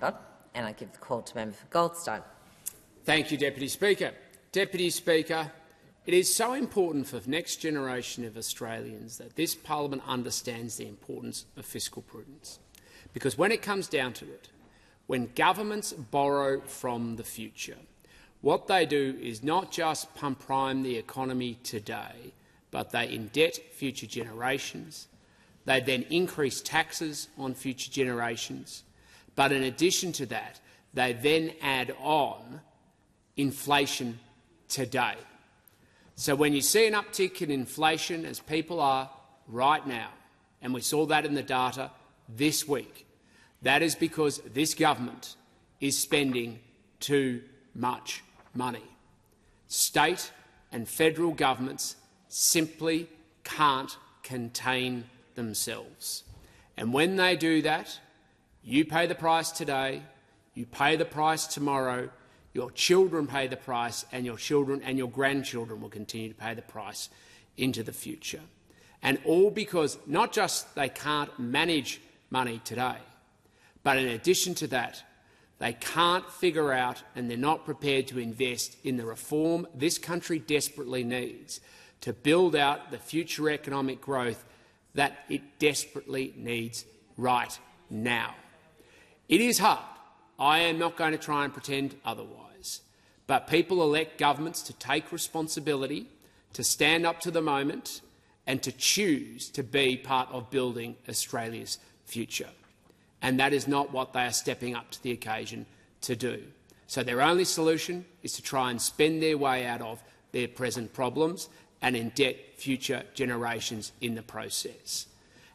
And I give the call to Member for Goldstein. Thank you, Deputy Speaker. Deputy Speaker, it is so important for the next generation of Australians that this parliament understands the importance of fiscal prudence. Because when it comes down to it, when governments borrow from the future, what they do is not just pump prime the economy today, but they indebt future generations. They then increase taxes on future generations. But in addition to that, they then add on inflation today. So when you see an uptick in inflation, as people are right now, and we saw that in the data this week, that is because this government is spending too much money. State and federal governments simply can't contain themselves. And when they do that, you pay the price today, you pay the price tomorrow, your children pay the price, and your children and your grandchildren will continue to pay the price into the future. And all because not just they can't manage money today, but in addition to that, they can't figure out and they're not prepared to invest in the reform this country desperately needs to build out the future economic growth that it desperately needs right now. It is hard. I am not going to try and pretend otherwise. But people elect governments to take responsibility, to stand up to the moment and to choose to be part of building Australia's future. And that is not what they are stepping up to the occasion to do. So their only solution is to try and spend their way out of their present problems and indebt future generations in the process.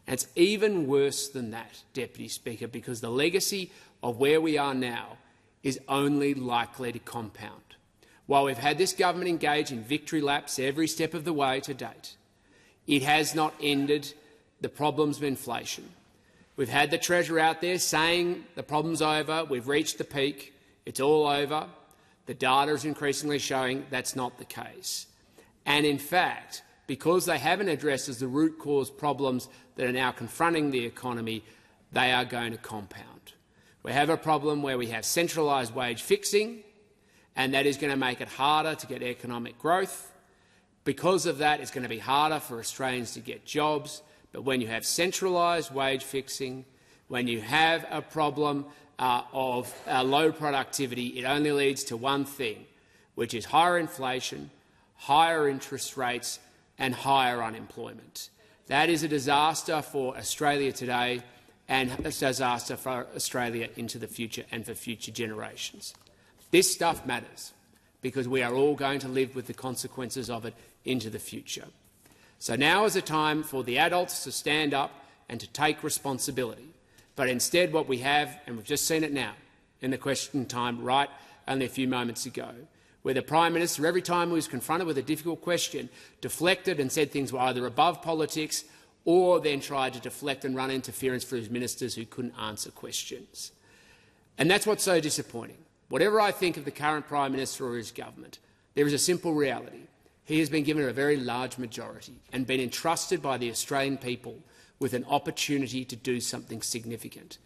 And it's even worse than that, Deputy Speaker, because the legacy of where we are now is only likely to compound. While we've had this government engage in victory laps every step of the way to date, it has not ended the problems of inflation. We've had the Treasurer out there saying the problem's over, we've reached the peak, it's all over. The data is increasingly showing that's not the case. And in fact, because they haven't addressed the root cause problems that are now confronting the economy, they are going to compound. We have a problem where we have centralised wage fixing, and that is going to make it harder to get economic growth. Because of that, it's going to be harder for Australians to get jobs. But when you have centralised wage fixing, when you have a problem of low productivity, it only leads to one thing, which is higher inflation, higher interest rates and higher unemployment. That is a disaster for Australia today and a disaster for Australia into the future and for future generations. This stuff matters because we are all going to live with the consequences of it into the future. So now is the time for the adults to stand up and to take responsibility. But instead what we have, and we've just seen it now in the question time right only a few moments ago, where the Prime Minister, every time he was confronted with a difficult question, deflected and said things were either above politics or then tried to deflect and run interference for his ministers who couldn't answer questions. And that's what's so disappointing. Whatever I think of the current Prime Minister or his government, there is a simple reality. He has been given a very large majority and been entrusted by the Australian people with an opportunity to do something significant.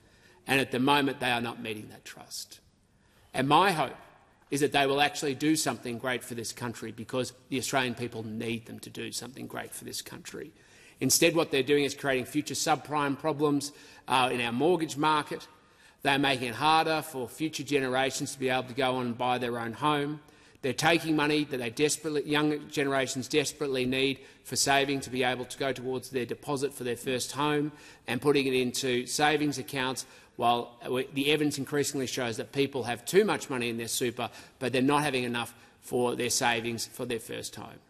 And at the moment, they are not meeting that trust. And my hope is that they will actually do something great for this country because the Australian people need them to do something great for this country. Instead, what they're doing is creating future subprime problems in our mortgage market. They're making it harder for future generations to be able to go on and buy their own home. They're taking money that young generations desperately need for saving to be able to go towards their deposit for their first home and putting it into savings accounts, while the evidence increasingly shows that people have too much money in their super, but they're not having enough for their savings for their first home.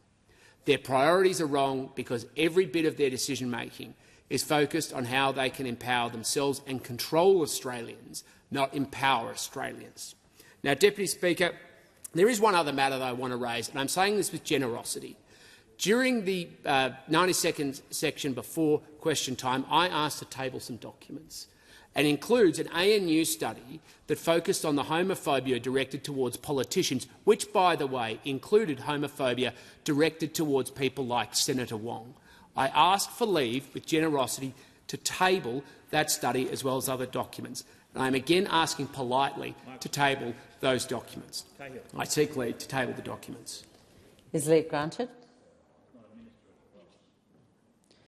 Their priorities are wrong because every bit of their decision-making is focused on how they can empower themselves and control Australians, not empower Australians. Now, Deputy Speaker, there is one other matter that I want to raise, and I'm saying this with generosity. During the 90-second section before question time, I asked to table some documents. And includes an ANU study that focused on the homophobia directed towards politicians, which, by the way, included homophobia directed towards people like Senator Wong. I asked for leave, with generosity, to table that study as well as other documents. And I am again asking politely to table those documents. I seek leave to table the documents. Is leave granted?